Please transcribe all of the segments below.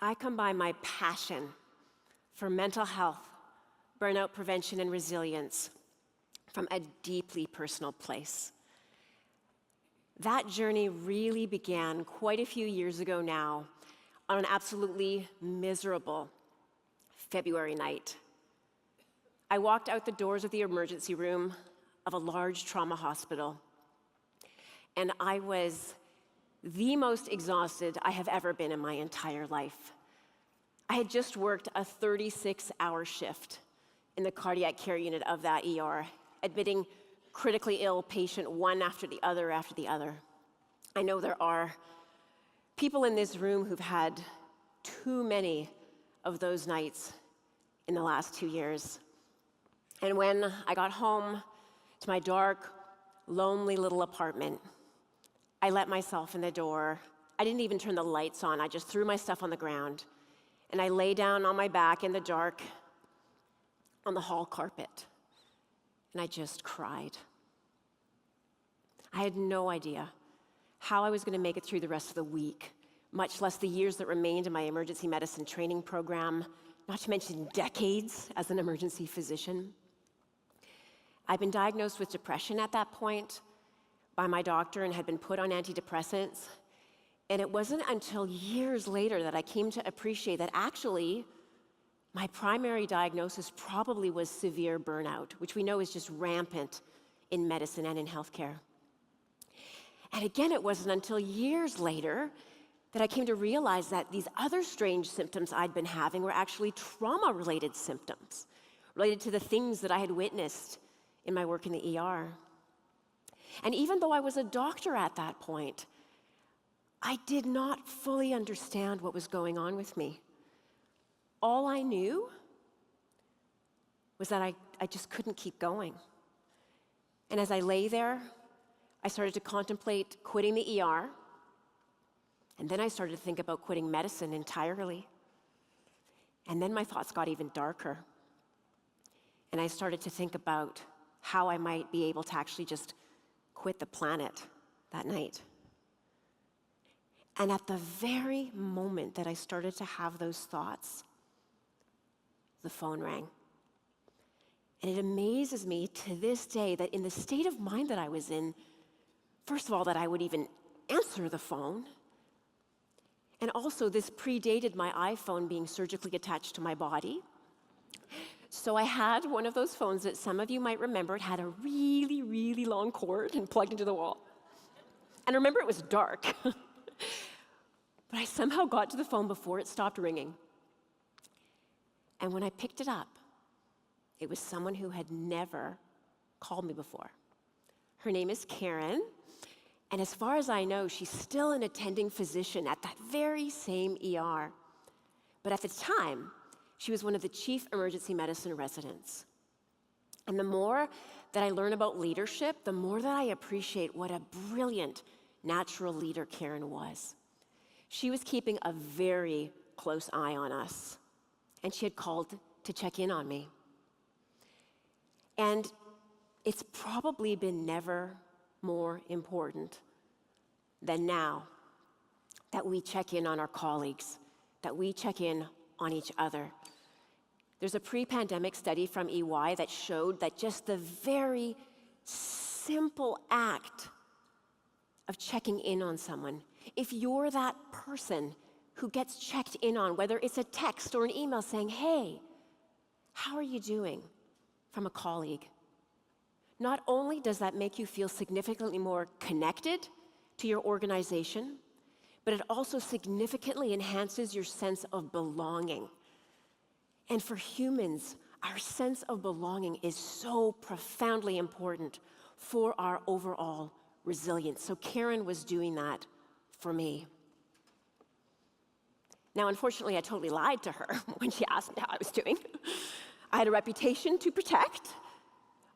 I combine my passion for mental health, burnout prevention, and resilience from a deeply personal place. That journey really began quite a few years ago now on an absolutely miserable February night. I walked out the doors of the emergency room of a large trauma hospital, and I was the most exhausted I have ever been in my entire life. I had just worked a 36-hour shift in the cardiac care unit of that ER, admitting critically ill patient one after the other after the other. I know there are people in this room who've had too many of those nights in the last 2 years. And when I got home to my dark, lonely little apartment, I let myself in the door. I didn't even turn the lights on. I just threw my stuff on the ground. And I lay down on my back in the dark on the hall carpet. And I just cried. I had no idea how I was going to make it through the rest of the week, much less the years that remained in my emergency medicine training program, not to mention decades as an emergency physician. I'd been diagnosed with depression at that point by my doctor and had been put on antidepressants. And it wasn't until years later that I came to appreciate that actually my primary diagnosis probably was severe burnout, which we know is just rampant in medicine and in healthcare. And again, it wasn't until years later that I came to realize that these other strange symptoms I'd been having were actually trauma-related symptoms, related to the things that I had witnessed in my work in the ER. And even though I was a doctor at that point, I did not fully understand what was going on with me. All I knew was that I just couldn't keep going. And as I lay there, I started to contemplate quitting the ER, and then I started to think about quitting medicine entirely. And then my thoughts got even darker. And I started to think about how I might be able to actually just quit the planet that night. And at the very moment that I started to have those thoughts, the phone rang. And it amazes me to this day that in the state of mind that I was in, first of all, that I would even answer the phone. And also, this predated my iPhone being surgically attached to my body. So I had one of those phones that some of you might remember. It had a really, really long cord and plugged into the wall. And remember, it was dark. But I somehow got to the phone before it stopped ringing. And when I picked it up, it was someone who had never called me before. Her name is Karen. And as far as I know, she's still an attending physician at that very same ER. But at the time, she was one of the chief emergency medicine residents. And the more that I learn about leadership, the more that I appreciate what a brilliant natural leader Karen was. She was keeping a very close eye on us, and she had called to check in on me. And it's probably been never more important than now that we check in on our colleagues, that we check in on each other. There's a pre-pandemic study from EY that showed that just the very simple act of checking in on someone, if you're that person who gets checked in on, whether it's a text or an email saying, "Hey, how are you doing?" from a colleague, not only does that make you feel significantly more connected to your organization, but it also significantly enhances your sense of belonging. And for humans, our sense of belonging is so profoundly important for our overall resilience. So Karen was doing that for me. Now, unfortunately, I totally lied to her when she asked me how I was doing. I had a reputation to protect.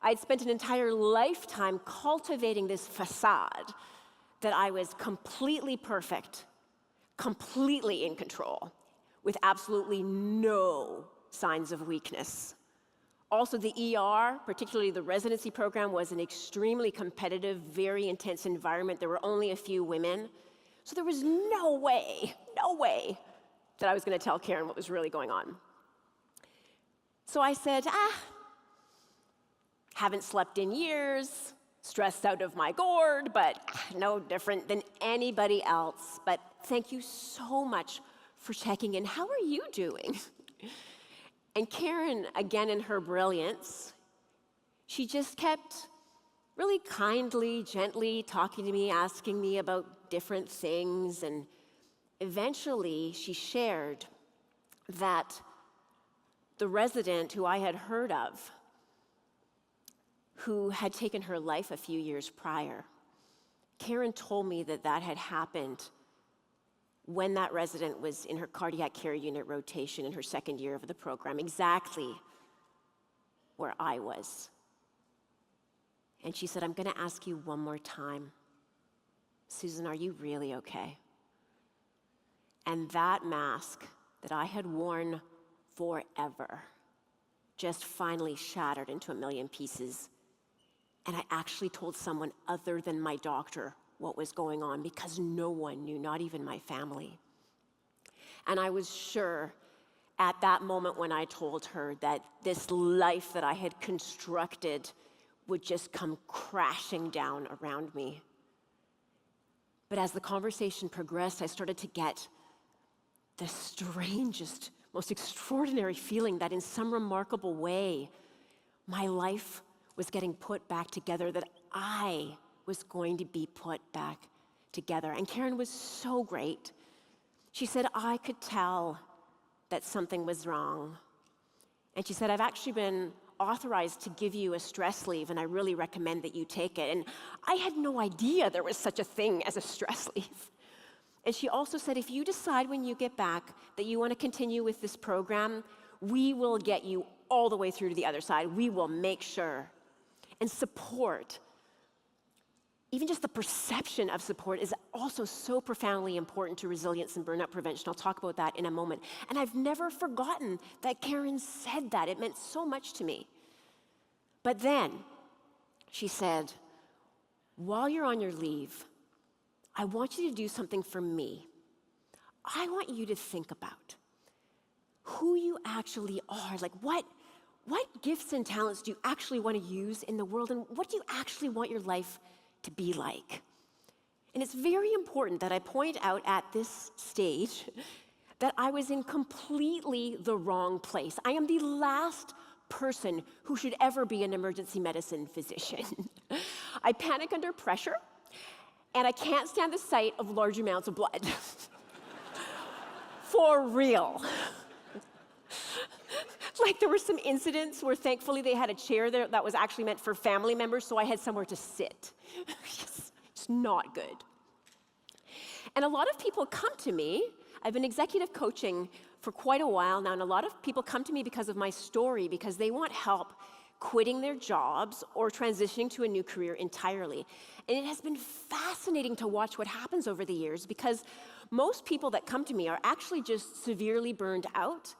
I'd spent an entire lifetime cultivating this facade that I was completely perfect, completely in control, with absolutely no signs of weakness. Also, the ER, particularly the residency program, was an extremely competitive, very intense environment. There were only a few women. So there was no way that I was going to tell Karen what was really going on. So I said, haven't slept in years, stressed out of my gourd, but no different than anybody else. But thank you so much for checking in. How are you doing? And Karen, again in her brilliance, she just kept really kindly, gently talking to me, asking me about different things. And eventually she shared that the resident who I had heard of, who had taken her life a few years prior, Karen told me that that had happened when that resident was in her cardiac care unit rotation in her second year of the program, exactly where I was. And she said, I'm going to ask you one more time, Susan, are you really okay? And that mask that I had worn forever just finally shattered into a million pieces. And I actually told someone other than my doctor what was going on, because no one knew, not even my family. And I was sure at that moment when I told her that this life that I had constructed would just come crashing down around me. But as the conversation progressed, I started to get the strangest, most extraordinary feeling that in some remarkable way, my life was getting put back together, that I was going to be put back together. And Karen was so great. She said, I could tell that something was wrong. And she said, I've actually been authorized to give you a stress leave, and I really recommend that you take it. And I had no idea there was such a thing as a stress leave. And she also said, if you decide when you get back that you want to continue with this program, we will get you all the way through to the other side. We will make sure. And support, even just the perception of support, is also so profoundly important to resilience and burnout prevention. I'll talk about that in a moment. And I've never forgotten that Karen said that. It meant so much to me. But then she said, while you're on your leave, I want you to do something for me. I want you to think about who you actually are. Like, what gifts and talents do you actually want to use in the world, and what do you actually want your life to be like? And it's very important that I point out at this stage that I was in completely the wrong place. I am the last person who should ever be an emergency medicine physician. I panic under pressure, and I can't stand the sight of large amounts of blood. For real. Like, there were some incidents where thankfully they had a chair there that was actually meant for family members, so I had somewhere to sit. It's not good. And a lot of people come to me. I've been executive coaching for quite a while now, and a lot of people come to me because of my story, because they want help quitting their jobs or transitioning to a new career entirely. And it has been fascinating to watch what happens over the years, because most people that come to me are actually just severely burned out.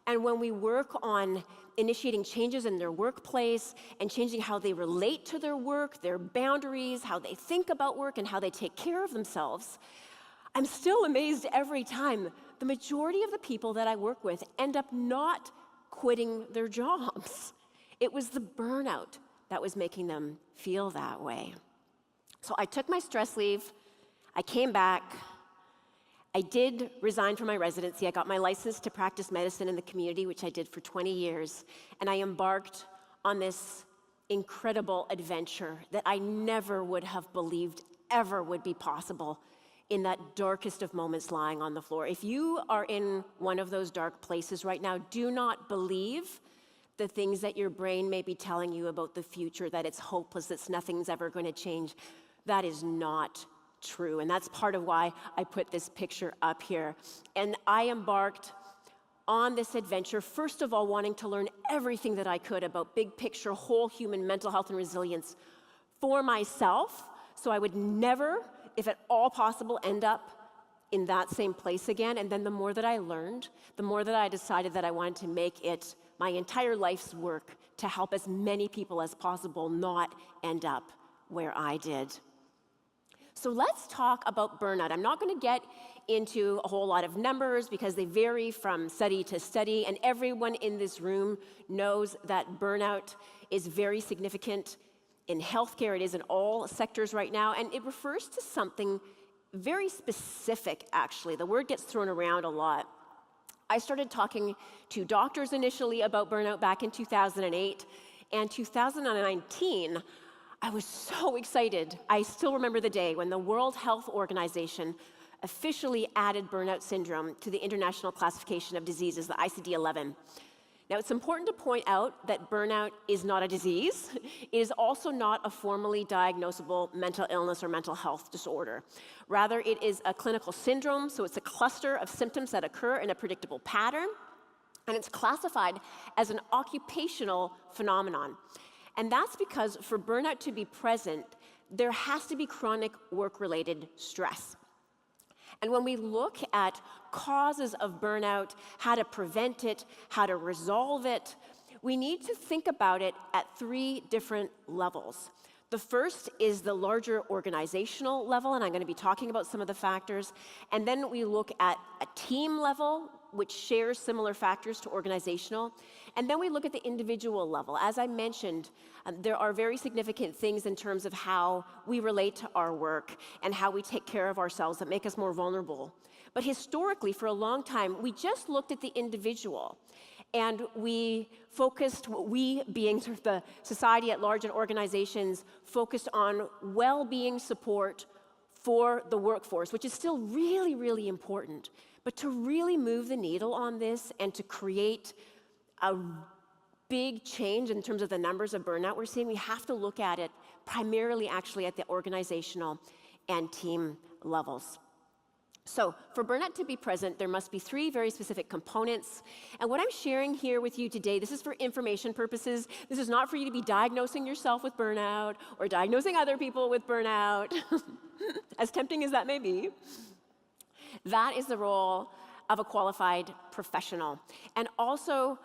And when we work on initiating changes in their workplace and changing how they relate to their work, their boundaries, how they think about work, and how they take care of themselves, I'm still amazed every time. The majority of the people that I work with end up not quitting their jobs. It was the burnout that was making them feel that way. So I took my stress leave. I came back. I did resign from my residency. I got my license to practice medicine in the community, which I did for 20 years. And I embarked on this incredible adventure that I never would have believed ever would be possible in that darkest of moments, lying on the floor. If you are in one of those dark places right now, do not believe the things that your brain may be telling you about the future, that it's hopeless, that nothing's ever going to change. That is not true. And that's part of why I put this picture up here. And I embarked on this adventure, first of all, wanting to learn everything that I could about big picture, whole human mental health and resilience for myself, so I would never, if at all possible, end up in that same place again. And then the more that I learned, the more that I decided that I wanted to make it my entire life's work to help as many people as possible not end up where I did. So let's talk about burnout. I'm not going to get into a whole lot of numbers because they vary from study to study, and everyone in this room knows that burnout is very significant in healthcare. It is in all sectors right now, and it refers to something very specific, actually. The word gets thrown around a lot. I started talking to doctors initially about burnout back in 2008, and 2019, I was so excited. I still remember the day when the World Health Organization officially added burnout syndrome to the International Classification of Diseases, the ICD-11. Now, it's important to point out that burnout is not a disease. It is also not a formally diagnosable mental illness or mental health disorder. Rather, it is a clinical syndrome, so it's a cluster of symptoms that occur in a predictable pattern, and it's classified as an occupational phenomenon. And that's because for burnout to be present, there has to be chronic work-related stress. And when we look at causes of burnout, how to prevent it, how to resolve it, we need to think about it at 3 different levels. The first is the larger organizational level, and I'm going to be talking about some of the factors. And then we look at a team level, which shares similar factors to organizational. And then we look at the individual level. As I mentioned, there are very significant things in terms of how we relate to our work and how we take care of ourselves that make us more vulnerable. But historically, for a long time, we just looked at the individual. And we focused, we being sort of the society at large and organizations, focused on well-being support for the workforce, which is still really, really important. But to really move the needle on this and to create a big change in terms of the numbers of burnout we're seeing, we have to look at it primarily actually at the organizational and team levels. So for burnout to be present, there must be 3 very specific components. And what I'm sharing here with you today, this is for information purposes. This is not for you to be diagnosing yourself with burnout or diagnosing other people with burnout, as tempting as that may be. That is the role of a qualified professional. And also,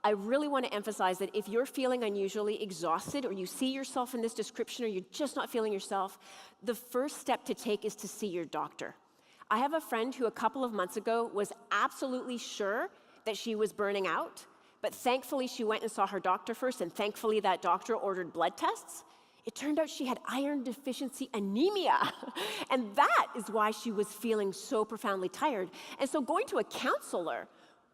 I really want to emphasize that if you're feeling unusually exhausted or you see yourself in this description or you're just not feeling yourself, the first step to take is to see your doctor. I have a friend who a couple of months ago was absolutely sure that she was burning out, but thankfully she went and saw her doctor first, and thankfully that doctor ordered blood tests. It turned out she had iron deficiency anemia, and that is why she was feeling so profoundly tired. And so going to a counselor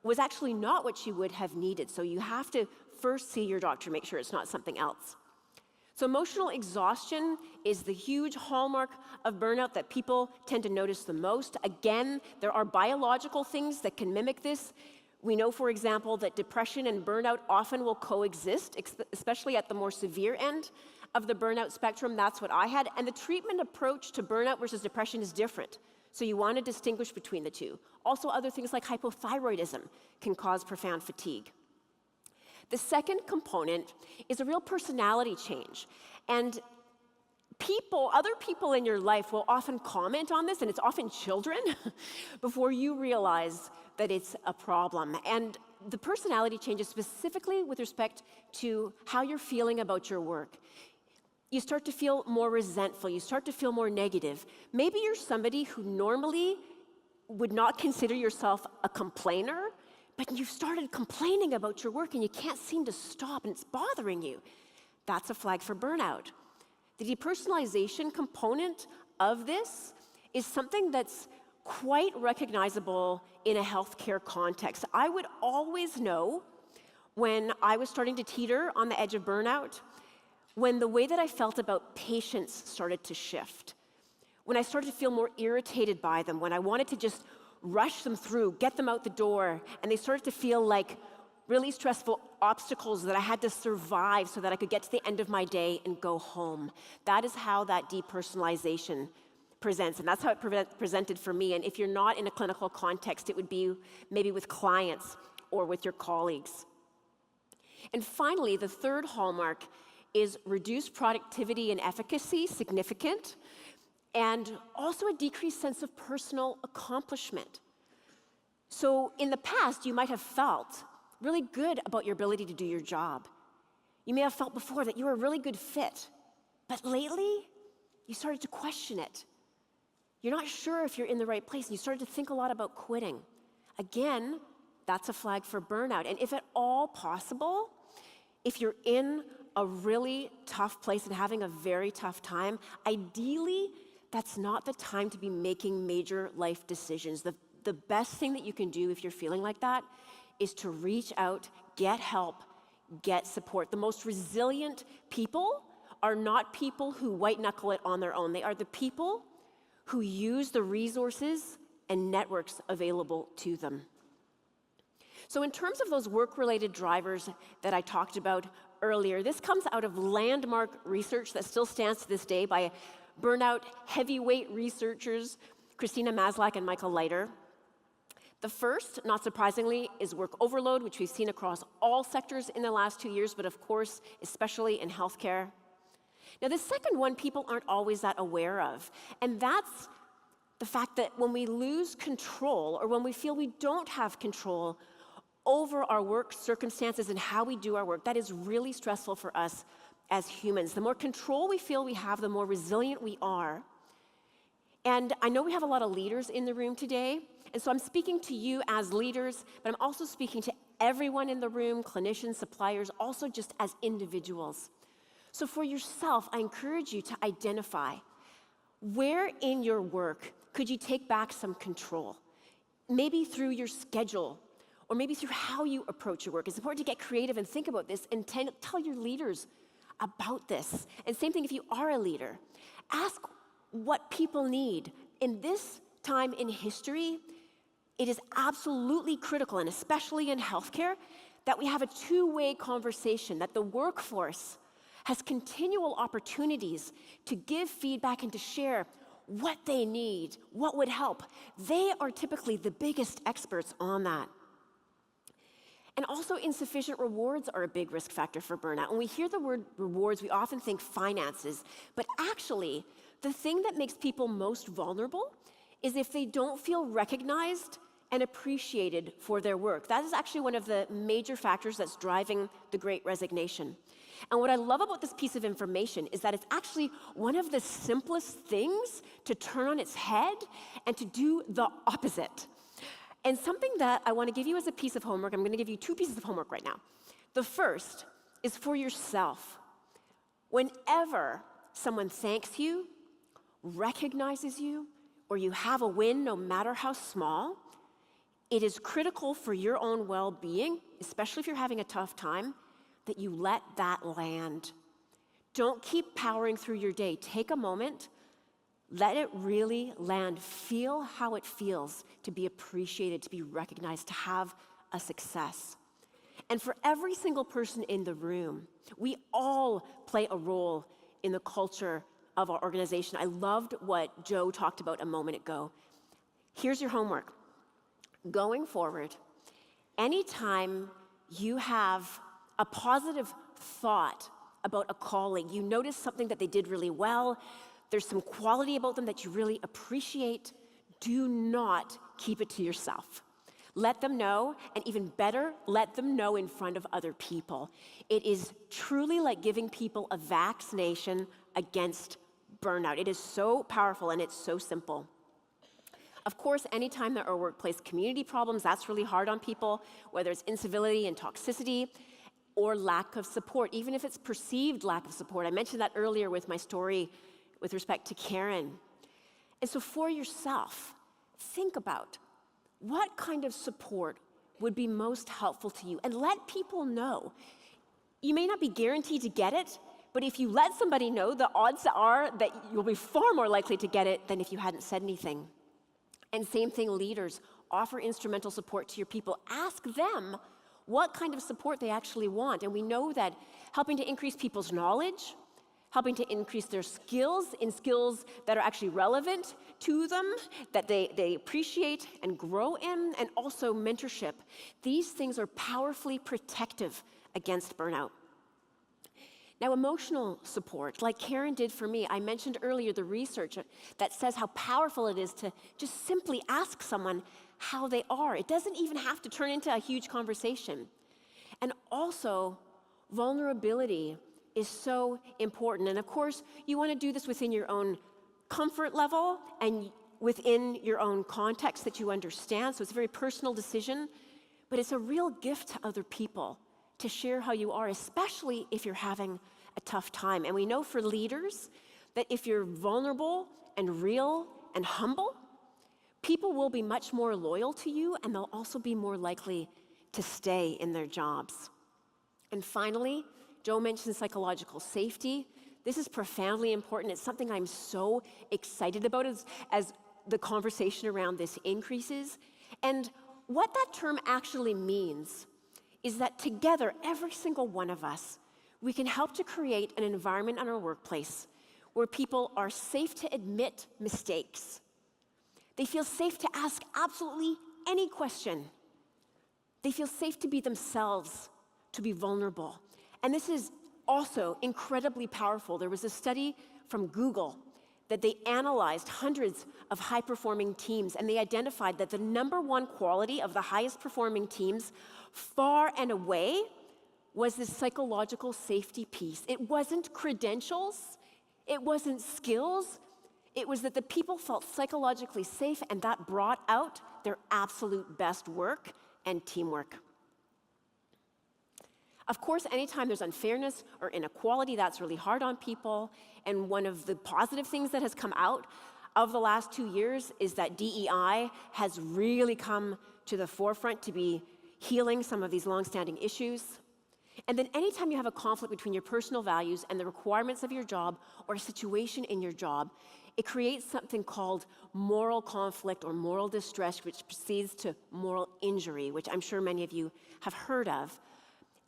was actually not what she would have needed. So you have to first see your doctor, make sure it's not something else. So emotional exhaustion is the huge hallmark of burnout that people tend to notice the most. Again, there are biological things that can mimic this. We know, for example, that depression and burnout often will coexist, especially at the more severe end of the burnout spectrum. That's what I had. And the treatment approach to burnout versus depression is different. So you want to distinguish between the two. Also, other things like hypothyroidism can cause profound fatigue. The second component is a real personality change. And other people in your life will often comment on this, and it's often children, before you realize that it's a problem. And the personality changes specifically with respect to how you're feeling about your work. You start to feel more resentful. You start to feel more negative. Maybe you're somebody who normally would not consider yourself a complainer, but you've started complaining about your work and you can't seem to stop and it's bothering you. That's a flag for burnout. The depersonalization component of this is something that's quite recognizable in a healthcare context. I would always know when I was starting to teeter on the edge of burnout, when the way that I felt about patients started to shift, when I started to feel more irritated by them, when I wanted to just rush them through, get them out the door, and they started to feel like really stressful obstacles that I had to survive so that I could get to the end of my day and go home. That is how that depersonalization presents, and that's how it presented for me. And if you're not in a clinical context, it would be maybe with clients or with your colleagues. And finally, the third hallmark is reduced productivity and efficacy, significant, and also a decreased sense of personal accomplishment. So in the past, you might have felt really good about your ability to do your job. You may have felt before that you were a really good fit, but lately, you started to question it. You're not sure if you're in the right place, and you started to think a lot about quitting. Again, that's a flag for burnout. And if at all possible, if you're in a really tough place and having a very tough time, ideally, that's not the time to be making major life decisions. The best thing that you can do if you're feeling like that is to reach out, get help, get support. The most resilient people are not people who white knuckle it on their own. They are the people who use the resources and networks available to them. So in terms of those work-related drivers that I talked about earlier, this comes out of landmark research that still stands to this day by burnout heavyweight researchers Christina Maslach and Michael Leiter. The first, not surprisingly, is work overload, which we've seen across all sectors in the last 2 years, but of course, especially in healthcare. Now, the second one people aren't always that aware of, and that's the fact that when we lose control, or when we feel we don't have control over our work circumstances and how we do our work, that is really stressful for us as humans. The more control we feel we have, the more resilient we are. And I know we have a lot of leaders in the room today, and so I'm speaking to you as leaders, but I'm also speaking to everyone in the room, clinicians, suppliers, also just as individuals. So for yourself, I encourage you to identify where in your work could you take back some control? Maybe through your schedule, or maybe through how you approach your work. It's important to get creative and think about this and tell your leaders about this. And same thing if you are a leader. Ask what people need. In this time in history, it is absolutely critical, and especially in healthcare, that we have a two-way conversation, that the workforce has continual opportunities to give feedback and to share what they need, what would help. They are typically the biggest experts on that. And also, insufficient rewards are a big risk factor for burnout. When we hear the word rewards, we often think finances, but actually, the thing that makes people most vulnerable is if they don't feel recognized and appreciated for their work. That is actually one of the major factors that's driving the Great Resignation. And what I love about this piece of information is that it's actually one of the simplest things to turn on its head and to do the opposite. And something that I want to give you as a piece of homework, I'm going to give you 2 pieces of homework right now. The first is for yourself. Whenever someone thanks you, recognizes you, or you have a win, no matter how small, it is critical for your own well-being, especially if you're having a tough time, that you let that land. Don't keep powering through your day. Take a moment, let it really land. Feel how it feels to be appreciated, to be recognized, to have a success. And for every single person in the room, we all play a role in the culture of our organization. I loved what Joe talked about a moment ago. Here's your homework. Going forward, anytime you have a positive thought about a colleague, you notice something that they did really well, there's some quality about them that you really appreciate, do not keep it to yourself. Let them know, and even better, let them know in front of other people. It is truly like giving people a vaccination against burnout. It is so powerful and it's so simple. Of course, anytime there are workplace community problems, that's really hard on people, whether it's incivility and toxicity or lack of support, even if it's perceived lack of support. I mentioned that earlier with my story with respect to Karen. And so for yourself, think about what kind of support would be most helpful to you, and let people know. You may not be guaranteed to get it, but if you let somebody know, the odds are that you'll be far more likely to get it than if you hadn't said anything. And same thing, leaders, offer instrumental support to your people. Ask them what kind of support they actually want. And we know that helping to increase people's knowledge, helping to increase their skills in skills that are actually relevant to them, that they appreciate and grow in, and also mentorship. These things are powerfully protective against burnout. Now, emotional support, like Karen did for me, I mentioned earlier the research that says how powerful it is to just simply ask someone how they are. It doesn't even have to turn into a huge conversation. And also, vulnerability is so important. And of course, you want to do this within your own comfort level, and within your own context that you understand. So it's a very personal decision, but it's a real gift to other people to share how you are, especially if you're having a tough time. And we know for leaders that if you're vulnerable and real and humble, people will be much more loyal to you, and they'll also be more likely to stay in their jobs. And finally, Joe mentioned psychological safety. This is profoundly important. It's something I'm so excited about as the conversation around this increases. And what that term actually means is that together, every single one of us, we can help to create an environment in our workplace where people are safe to admit mistakes. They feel safe to ask absolutely any question. They feel safe to be themselves, to be vulnerable. And this is also incredibly powerful. There was a study from Google that they analyzed hundreds of high-performing teams, and they identified that the number one quality of the highest-performing teams, far and away, was this psychological safety piece. It wasn't credentials, it wasn't skills, it was that the people felt psychologically safe, and that brought out their absolute best work and teamwork. Of course, anytime there's unfairness or inequality, that's really hard on people. And one of the positive things that has come out of the last 2 years is that DEI has really come to the forefront to be healing some of these longstanding issues. And then anytime you have a conflict between your personal values and the requirements of your job or a situation in your job, it creates something called moral conflict or moral distress, which proceeds to moral injury, which I'm sure many of you have heard of.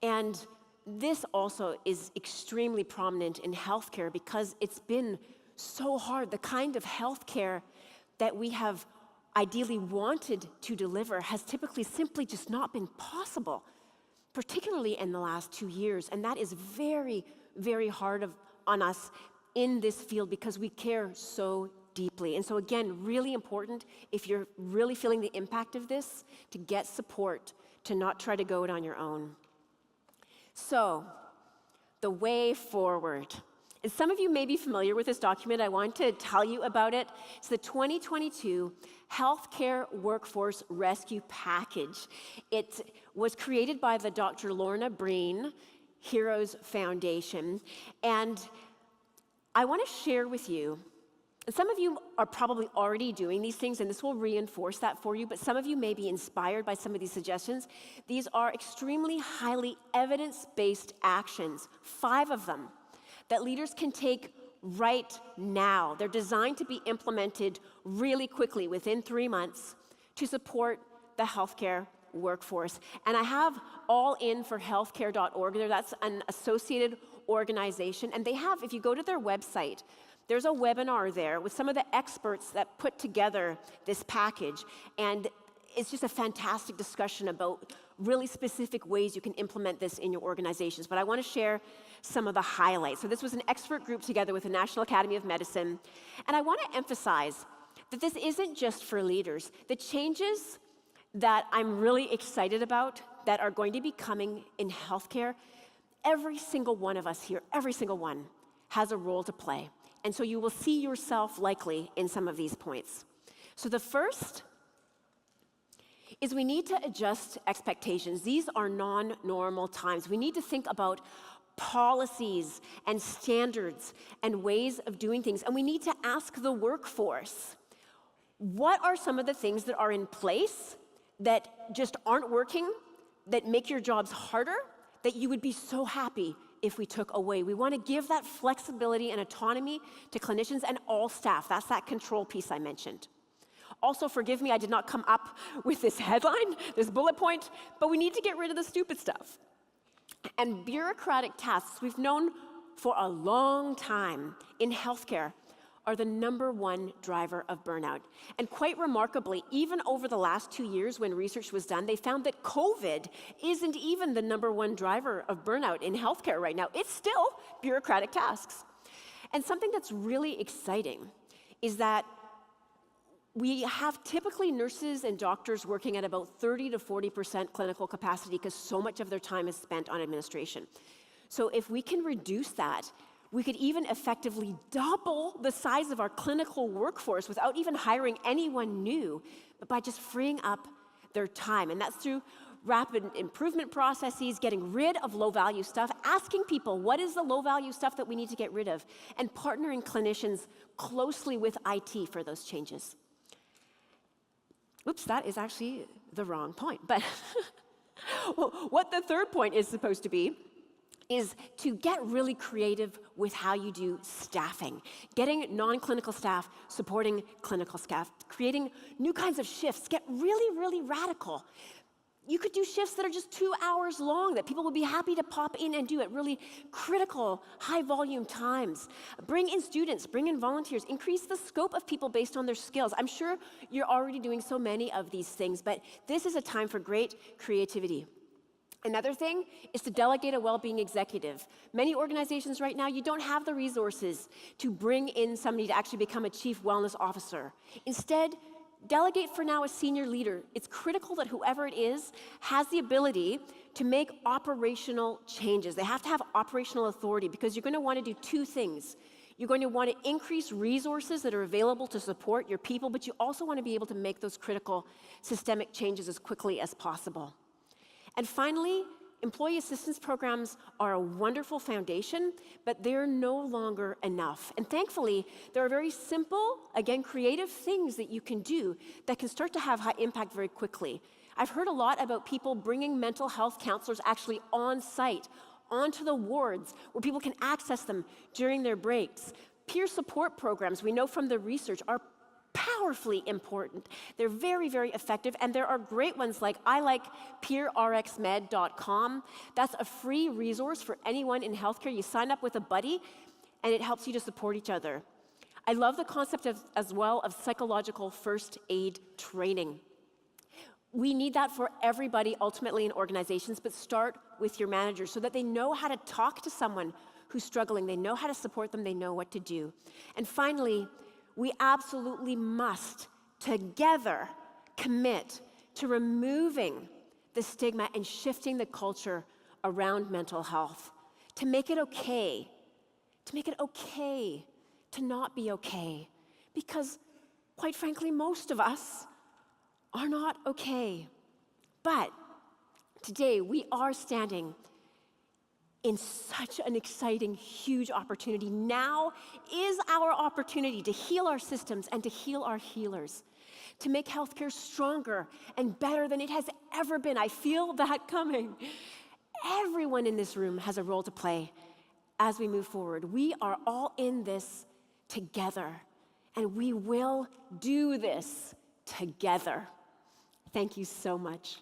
And this also is extremely prominent in healthcare because it's been so hard. The kind of healthcare that we have ideally wanted to deliver has typically simply just not been possible, particularly in the last 2 years. And that is very, very hard on us in this field because we care so deeply. And so again, really important if you're really feeling the impact of this, to get support, to not try to go it on your own. So, the way forward. And some of you may be familiar with this document. I want to tell you about it. It's the 2022 Healthcare Workforce Rescue Package. It was created by the Dr. Lorna Breen Heroes Foundation. And I want to share with you, and some of you are probably already doing these things, and this will reinforce that for you, but some of you may be inspired by some of these suggestions. These are extremely highly evidence-based actions, 5 of them, that leaders can take right now. They're designed to be implemented really quickly, within 3 months, to support the healthcare workforce. And I have allinforhealthcare.org there. That's an associated organization, and they have, if you go to their website, there's a webinar there with some of the experts that put together this package, and it's just a fantastic discussion about really specific ways you can implement this in your organizations. But I want to share some of the highlights. So this was an expert group together with the National Academy of Medicine, and I want to emphasize that this isn't just for leaders. The changes that I'm really excited about that are going to be coming in healthcare, every single one of us here, every single one, has a role to play. And so you will see yourself likely in some of these points. So the first is we need to adjust expectations. These are non-normal times. We need to think about policies and standards and ways of doing things. And we need to ask the workforce, what are some of the things that are in place that just aren't working, that make your jobs harder, that you would be so happy if we took away? We want to give that flexibility and autonomy to clinicians and all staff. That's that control piece I mentioned. Also, forgive me, I did not come up with this headline, this bullet point, but we need to get rid of the stupid stuff. And bureaucratic tasks we've known for a long time in healthcare are the #1 driver of burnout. And quite remarkably, even over the last 2 years when research was done, they found that COVID isn't even the #1 driver of burnout in healthcare right now. It's still bureaucratic tasks. And something that's really exciting is that we have typically nurses and doctors working at about 30 to 40% clinical capacity because so much of their time is spent on administration. So if we can reduce that, We could even effectively double the size of our clinical workforce without even hiring anyone new, but by just freeing up their time. And that's through rapid improvement processes, getting rid of low-value stuff, asking people what is the low-value stuff that we need to get rid of, and partnering clinicians closely with IT for those changes. Oops, that is actually the wrong point. But what the third point is supposed to be is to get really creative with how you do staffing. Getting non-clinical staff supporting clinical staff, creating new kinds of shifts, get really, really radical. You could do shifts that are just 2 hours long that people would be happy to pop in and do at really critical, high-volume times. Bring in students, bring in volunteers, increase the scope of people based on their skills. I'm sure you're already doing so many of these things, but this is a time for great creativity. Another thing is to delegate a well-being executive. Many organizations right now, you don't have the resources to bring in somebody to actually become a chief wellness officer. Instead, delegate for now a senior leader. It's critical that whoever it is has the ability to make operational changes. They have to have operational authority because you're going to want to do two things. You're going to want to increase resources that are available to support your people, but you also want to be able to make those critical systemic changes as quickly as possible. And finally, employee assistance programs are a wonderful foundation, but they're no longer enough. And thankfully, there are very simple, again, creative things that you can do that can start to have high impact very quickly. I've heard a lot about people bringing mental health counselors actually on site, onto the wards, where people can access them during their breaks. Peer support programs, we know from the research, are powerfully important. They're very, very effective, and there are great ones like I like peerrxmed.com. That's a free resource for anyone in healthcare. You sign up with a buddy, and it helps you to support each other. I love the concept as well of psychological first aid training. We need that for everybody ultimately in organizations, but start with your managers so that they know how to talk to someone who's struggling. They know how to support them. They know what to do. And finally, we absolutely must together commit to removing the stigma and shifting the culture around mental health, to make it okay, to not be okay, because quite frankly, most of us are not okay. But today we are standing in such an exciting, huge opportunity. Now is our opportunity to heal our systems and to heal our healers, to make healthcare stronger and better than it has ever been. I feel that coming. Everyone in this room has a role to play as we move forward. We are all in this together, and we will do this together. Thank you so much.